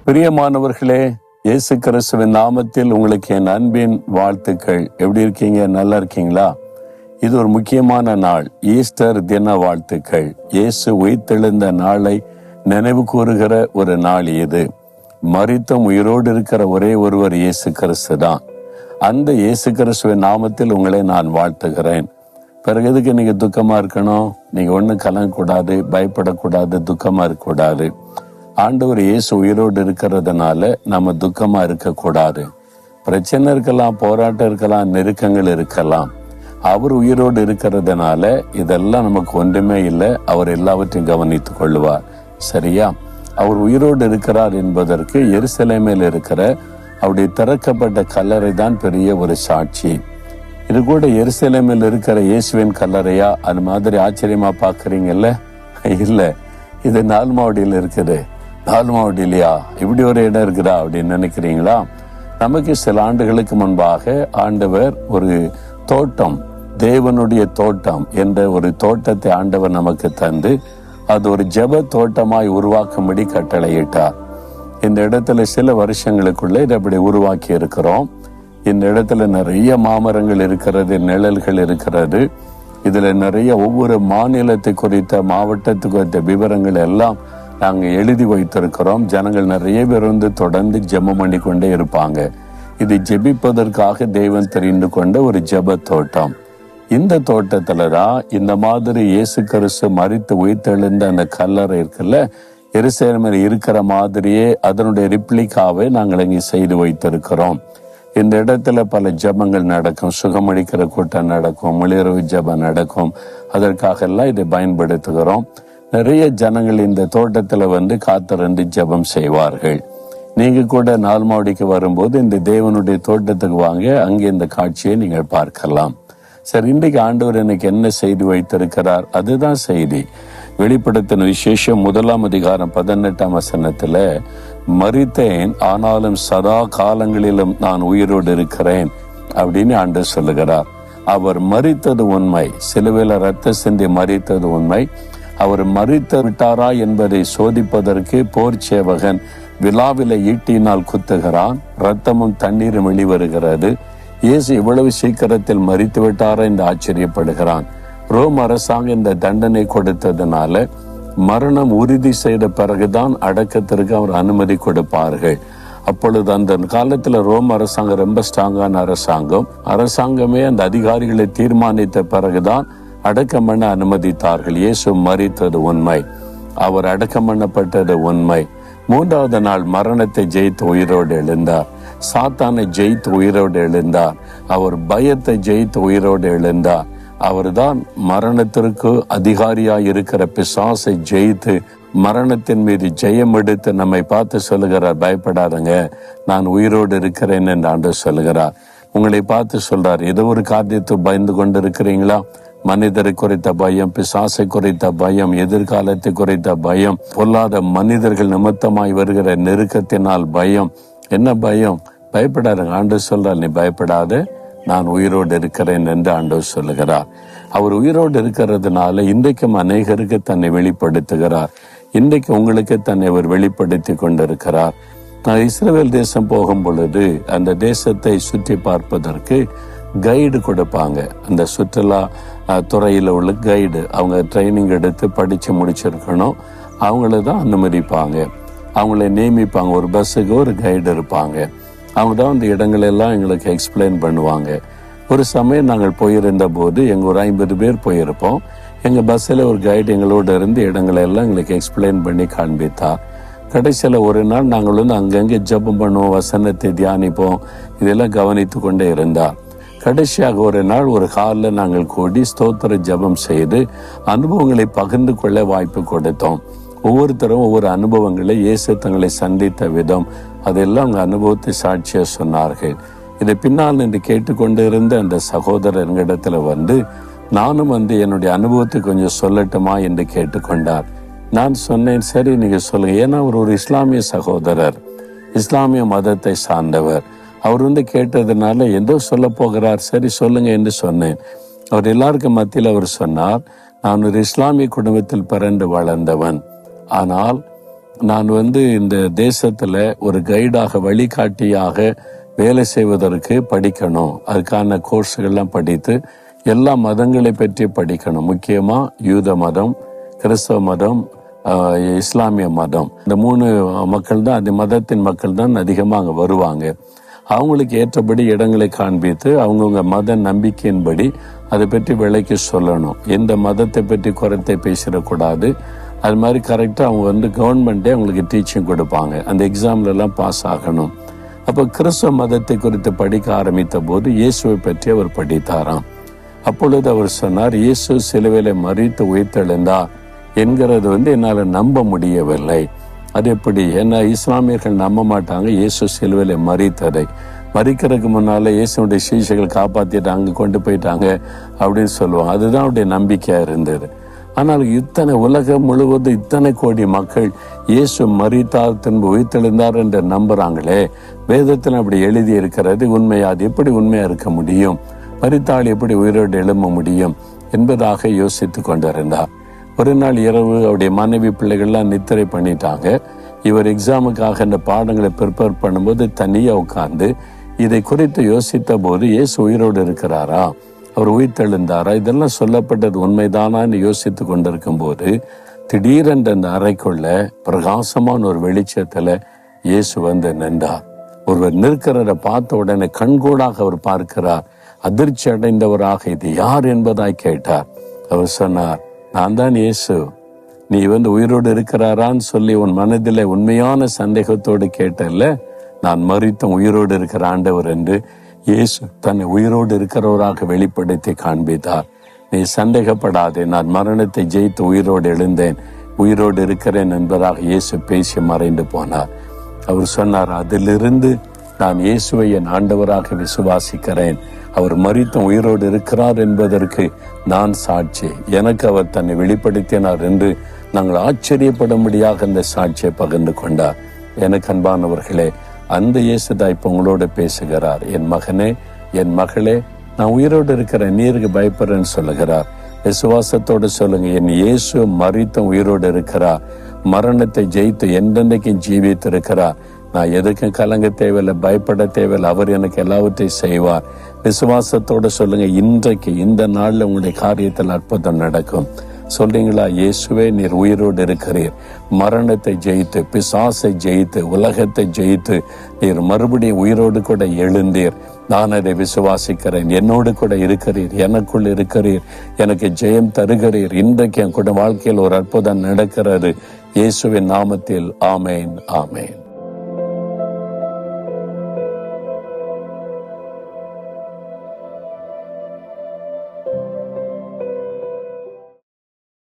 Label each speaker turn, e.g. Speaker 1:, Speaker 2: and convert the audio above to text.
Speaker 1: பிரியமானவர்களே, இயேசு கிறிஸ்துவின் நாமத்தில் உங்களுக்கு என் அன்பின் வாழ்த்துக்கள். எப்படி இருக்கீங்க? நல்லா இருக்கீங்களா? இது ஒரு முக்கியமான நாள், ஈஸ்டர் தின வாழ்த்துக்கள். இயேசு உயிர்த்தெழுந்த நாளை நினைவு கூறுகிற ஒரு நாள் இது. மரித்தும் உயிரோடு இருக்கிற ஒரே ஒருவர் இயேசு கிறிஸ்து தான். அந்த இயேசு கிறிஸ்துவின் நாமத்தில் உங்களை நான் வாழ்த்துகிறேன். பிறகு எதுக்கு நீங்க துக்கமா இருக்கணும்? நீங்க ஒன்றும் கலங்கக்கூடாது, பயப்படக்கூடாது, துக்கமா இருக்கக்கூடாது. ஆண்டவர் இயேசு உயிரோடு இருக்கிறதுனால நம்ம துக்கமா இருக்கக்கூடாது. பிரச்சனை இருக்கலாம், போராட்டம் இருக்கலாம், நெருக்கங்கள் இருக்கலாம். அவர் உயிரோடு இருக்கிறதுனால இதெல்லாம் நமக்கு ஒன்றுமே இல்லை. அவர் எல்லாவற்றையும் கவனித்துக் கொள்வார். சரியா? அவர் உயிரோடு இருக்கிறார் என்பதற்கு எருசலேமில் இருக்கிற அவருடைய திறக்கப்பட்ட கல்லறை தான் பெரிய ஒரு சாட்சி. இது கூட எருசலேமில் இருக்கிற இயேசுவின் கல்லறையா? அது மாதிரி ஆச்சரியமா பாக்குறீங்கல்ல? இல்ல, இது நால்மாவடியில் இருக்குது. நால்மாவடியிலையா இப்படி ஒரு இடம் இருக்குதா அப்படின்னு நினைக்கிறீங்களா? நமக்கு சில ஆண்டுகளுக்கு முன்பாக ஆண்டவர் ஒரு தோட்டம், தேவனுடைய தோட்டம் என்ற ஒரு தோட்டத்தை ஆண்டவர் நமக்கு தந்து அது ஒரு ஜெப தோட்டமாய் உருவாக்கும்படி கட்டளையிட்டார். இந்த இடத்துல சில வருஷங்களுக்குள்ள இதை அப்படி உருவாக்கி இருக்கிறோம். இந்த இடத்துல நிறைய மாமரங்கள் இருக்கிறது, நிழல்கள் இருக்கிறது. இதுல நிறைய ஒவ்வொரு மாநிலத்தை குறித்த, மாவட்டத்துக்கு குறித்த விவரங்கள் எல்லாம் நாங்கள் எழுதி வைத்திருக்கிறோம். ஜனங்கள் நிறைய பேர் வந்து தொடர்ந்து ஜெபம் பண்ணி கொண்டே இருப்பாங்க. இது ஜெபிப்பதற்காக தேவன் தெரிந்து கொண்ட ஒரு ஜெப தோட்டம். இந்த தோட்டத்துலதான் இந்த மாதிரி இயேசு கிறிஸ்து மரித்து உயிர்த்தெழுந்த அந்த கல்லறை இருக்குல்ல, எருசலேமில் இருக்கிற மாதிரியே அதனுடைய ரிப்ளிகாவை நாங்கள் இங்கே செய்து வைத்திருக்கிறோம். இந்த இடத்துல பல ஜெபங்கள் நடக்கும், சுகமளிக்கிற கூட்டம் நடக்கும், மொழியரவு ஜெபம் நடக்கும். அதற்காக எல்லாம் இதை பயன்படுத்துகிறோம். நிறைய ஜனங்கள் இந்த தோட்டத்துல வந்து காத்திருந்து ஜெபம் செய்வார்கள். நீங்க கூட நால்மாவடிக்கு வரும்போது இந்த தேவனுடைய தோட்டத்துக்கு வாங்க, அங்கே இந்த காட்சியை நீங்கள் பார்க்கலாம். சரி, இன்றைக்கு ஆண்டவர் எனக்கு என்ன செய்தி வைத்திருக்கிறார்? அதுதான் செய்தி. வெளிப்படுத்தின விசேஷம் 1 அதிகாரம் 18 வசனத்துல, மரித்தேன் ஆனாலும் சதா காலங்களிலும் நான் உயிரோடு இருக்கிறேன் அப்படின்னு ஆண்டவர் சொல்லுகிறார். அவர் மரித்தது உண்மை, சிலுவையில ரத்த சிந்தி மரித்தது உண்மை. அவர் மரித்து விட்டாரா என்பதை சோதிப்பதற்கு போர் சேவகன் விழாவில ஈட்டினால் குத்துகிறான். ரத்தமும் தண்ணீரும் வெளிவருகிறது. இயேசு இவ்வளவு சீக்கிரத்தில் மரித்து விட்டாரா என்று ஆச்சரியப்படுகிறான். ரோம் அரசாங்கம் இந்த தண்டனை கொடுத்ததுனால மரணம் உறுதி செய்த பிறகுதான் அடக்கத்திற்கு அவர் அனுமதி கொடுப்பார்கள். அப்பொழுது அந்த காலத்துல ரோம் அரசாங்கம் ரொம்ப ஸ்ட்ராங்கான அரசாங்கமே அந்த அதிகாரிகளை தீர்மானித்த பிறகுதான் அடக்கம் பண்ண அனுமதித்தார்கள். இயேசு மரித்தது உண்மை, அவர் அடக்கம் பண்ணப்பட்டது உண்மை. 3வது நாள் மரணத்தை ஜெயித்து உயிரோடு எழுந்தார். சாத்தானை ஜெயித்து உயிரோடு எழுந்தார். அவர் பயத்தை ஜெயித்து உயிரோடு எழுந்தார். அவர்தான் மரணத்திற்கு அதிகாரியாய் இருக்கிற பிசாசை ஜெயித்து மரணத்தின் மீது ஜெயம் எடுத்து நம்மை பார்த்து சொல்லுகிறார், பயப்படாதங்க, நான் உயிரோடு இருக்கிறேன் என்று ஆண்டவர் சொல்லுகிறார். உங்களை பார்த்து சொல்றார், ஏதோ ஒரு காரியத்தை பயந்து கொண்டு இருக்கிறீங்களா? மனிதரை குறித்த பயம், பிசாசை குறித்த பயம், எதிர்காலத்தை குறித்த பயம், பொல்லாத மனிதர்கள் நிமித்தமாய் வருகிற நெருக்கத்தினால் பயம். என்ன பயம்? பயப்படாதுங்க. ஆண்டவர் சொல்றார், நீ பயப்படாத, நான் உயிரோடு இருக்கிறேன் என்று ஆண்டவர் சொல்லுகிறார். அவர் உயிரோடு இருக்கிறதுனால இன்றைக்கும் அநேகருக்கு தன்னை வெளிப்படுத்துகிறார். இன்றைக்கு உங்களுக்கு தன்னை அவர் வெளிப்படுத்தி கொண்டிருக்கிறார். நான் இஸ்ரவேல் தேசம் போகும் பொழுது அந்த தேசத்தை சுற்றி பார்ப்பதற்கு கைடு கொடுப்பாங்க. அந்த சுற்றுலா துறையில் உள்ள கைடு, அவங்க ட்ரைனிங் எடுத்து படித்து முடிச்சிருக்கணும். அவங்கள தான் அனுமதிப்பாங்க, அவங்கள நியமிப்பாங்க. ஒரு பஸ்ஸுக்கு ஒரு கைடு இருப்பாங்க. அவங்க தான் அந்த இடங்களெல்லாம் எங்களுக்கு எக்ஸ்பிளைன் பண்ணுவாங்க. ஒரு சமயம் நாங்கள் போயிருந்த போது எங்கள் ஒரு 50 பேர் போயிருப்போம். எங்கள் பஸ்ஸில் ஒரு கைடு எங்களோட இருந்து இடங்களெல்லாம் எங்களுக்கு எக்ஸ்பிளைன் பண்ணி காண்பித்தார். கடைசியில் ஒரு நாள் நாங்கள் வந்து அங்கங்கே ஜெபம் பண்ணுவோம், வசனத்தை தியானிப்போம், இதெல்லாம் கவனித்து கொண்டே இருந்தார். கடைசியாக ஒரு நாள் ஒரு ஹாலில் நாங்கள் கூடி ஸ்தோத்திர ஜெபம் செய்து அனுபவங்களை பகிர்ந்து கொள்ள வாய்ப்பு கொடுத்தோம். ஒவ்வொருத்தரும் ஒவ்வொரு அனுபவங்களை, இயேசு தங்களை சந்தித்த விதம், அதெல்லாம் அவங்க அனுபவத்தை சாட்சியா சொன்னார்கள். இதை பின்னால் நின்று கேட்டுக்கொண்டு இருந்த அந்த சகோதரர் எங்களிடத்துல வந்து, நானும் வந்து என்னுடைய அனுபவத்தை கொஞ்சம் சொல்லட்டுமா என்று கேட்டுக்கொண்டார். நான் சொன்னேன், சரி நீங்க சொல்லுங்க. ஏன்னா அவர் ஒரு இஸ்லாமிய சகோதரர், இஸ்லாமிய மதத்தை சார்ந்தவர். அவர் வந்து கேட்டதுனால ஏதோ சொல்ல போகிறார், சரி சொல்லுங்க என்று சொன்னேன். அவர் எல்லாருக்கும் மத்தியில் அவர் சொன்னார், நான் ஒரு இஸ்லாமிய குடும்பத்தில் பிறந்து வளர்ந்தவன். ஆனால் நான் இந்த தேசத்துல ஒரு கைடாக வழிகாட்டியாக வேலை செய்வதற்கு படிக்கணும். அதுக்கான கோர்ஸுகள்லாம் படித்து எல்லா மதங்களை பற்றி படிக்கணும். முக்கியமா யூத மதம், கிறிஸ்தவ மதம், இஸ்லாமிய மதம், இந்த 3 மக்கள் தான், அந்த மதத்தின் மக்கள் தான் அதிகமாக அங்கே வருவாங்க. அவங்களுக்கு ஏற்றபடி இடங்களை காண்பித்து அவங்கவுங்க மத நம்பிக்கையின்படி அதை பற்றி விலைக்கு சொல்லணும். எந்த மதத்தை பற்றி குறைத்தை பேசிடக்கூடாது. அது மாதிரி கரெக்டாக அவங்க கவர்மெண்ட்டே அவங்களுக்கு டீச்சிங் கொடுப்பாங்க. அந்த எக்ஸாம்லலாம் பாஸ் ஆகணும். அப்போ கிறிஸ்தவ மதத்தை குறித்து படிக்க ஆரம்பித்த போது இயேசுவை பற்றி அவர் படித்தாராம். அப்பொழுது அவர் சொன்னார், இயேசு சிலுவையில மரித்து உயிர்த்தெழுந்தார் என்கிறது என்னால் நம்ப முடியவில்லை. அது எப்படி? ஏன்னா இஸ்லாமியர்கள் நம்ப மாட்டாங்க இயேசு சிலுவையில மரித்ததை. மரிக்கிறதுக்கு முன்னால இயேசுடைய சீஷைகள் காப்பாத்திட்டாங்க, கொண்டு போயிட்டாங்க அப்படின்னு சொல்லுவாங்க. அதுதான் அவருடைய நம்பிக்கையா இருந்தது. ஆனால் இத்தனை உலகம் முழுவதும் இத்தனை கோடி மக்கள் இயேசு மரித்தார் திரும்ப உயிர்த்தெழுந்தார் என்று நம்புறாங்களே, வேதத்தில் அப்படி எழுதி இருக்கிறது உண்மையா? அது எப்படி உண்மையா இருக்க முடியும்? மரித்தாள் எப்படி உயிரோடு எழும்ப முடியும் என்பதாக யோசித்து கொண்டிருந்தார். ஒரு நாள் இரவு அவருடைய மனைவி பிள்ளைகள்லாம் நித்திரை பண்ணிட்டாங்க. இவர் எக்ஸாமுக்காக இந்த பாடங்களை ப்ரிப்பேர் பண்ணும்போது தனியாக உட்கார்ந்து இதை குறித்து யோசித்த போது, இயேசு உயிரோடு இருக்கிறாரா, அவர் உயிர்த்தெழுந்தாரா, இதெல்லாம் சொல்லப்பட்டது உண்மைதானான்னு யோசித்து கொண்டிருக்கும் போது திடீரென்று அந்த அறைக்குள்ள பிரகாசமான ஒரு வெளிச்சத்துல இயேசு நின்றார். ஒருவர் நிற்கிறத பார்த்த உடனே கண்கூடாக அவர் பார்க்கிறார். அதிர்ச்சி அடைந்தவராக இது யார் என்பதாய் கேட்டார். அவர் சொன்னார், நான் தான் இயேசு. நீ உயிரோடு இருக்கிறாரான்னு சொல்லி உன் மனதில் உண்மையான சந்தேகத்தோடு கேட்டல்ல, நான் மரித்தும் உயிரோடு இருக்கிற ஆண்டவர் என்று இயேசு தன்னை உயிரோடு இருக்கிறவராக வெளிப்படுத்தி காண்பித்தார். நீ சந்தேகப்படாதே, நான் மரணத்தை ஜெயித்து உயிரோடு எழுந்தேன், உயிரோடு இருக்கிறேன் என்பதாக இயேசு பேசி மறைந்து போனார். அவர் சொன்னார், அதிலிருந்து நான் இயேசுவை என் ஆண்டவராக விசுவாசிக்கிறேன். அவர் மரித்தும் உயிரோடு இருக்கிறார் என்பதற்கு நான் சாட்சி. எனக்கு அவர் தன்னை வெளிப்படுத்தினார் என்று நாங்கள் ஆச்சரியப்படும்படியாக அந்த சாட்சியை பகிர்ந்து கொண்டார். எனக்கு அன்பானவர்களே, அந்த இயேசுதான் இப்ப உங்களோட பேசுகிறார். என் மகனே, என் மகளே, நான் உயிரோடு இருக்கிறேன், நீருக்கு பயப்படுறேன்னு சொல்லுகிறார். விசுவாசத்தோடு சொல்லுங்க, என் இயேசு மரித்தும் உயிரோடு இருக்கிறார், மரணத்தை ஜெயித்து என்றென்றைக்கும் ஜீவித்து இருக்கிறார். நான் எதுக்கும் கலங்க தேவையில்லை, பயப்பட தேவையில்லை, அவர் எனக்கு எல்லாவற்றையும் செய்வார். விசுவாசத்தோடு சொல்லுங்க, இன்றைக்கு இந்த நாள்ல உங்களுடைய காரியத்தில் அற்புதம் நடக்கும். சொல்றீங்களா? இயேசுவே, நீர் உயிரோடு இருக்கிறீர், மரணத்தை ஜெயித்து, பிசாசை ஜெயித்து, உலகத்தை ஜெயித்து நீர் மறுபடியும் உயிரோடு கூட எழுந்தீர். நான் அதை விசுவாசிக்கிறேன். என்னோடு கூட இருக்கிறீர், எனக்குள் இருக்கிறீர், எனக்கு ஜெயம் தருகிறீர். இன்றைக்கு என் கூட வாழ்க்கையில் ஒரு அற்புதம் நடக்கிறது. இயேசுவின் நாமத்தில் ஆமேன், ஆமேன்.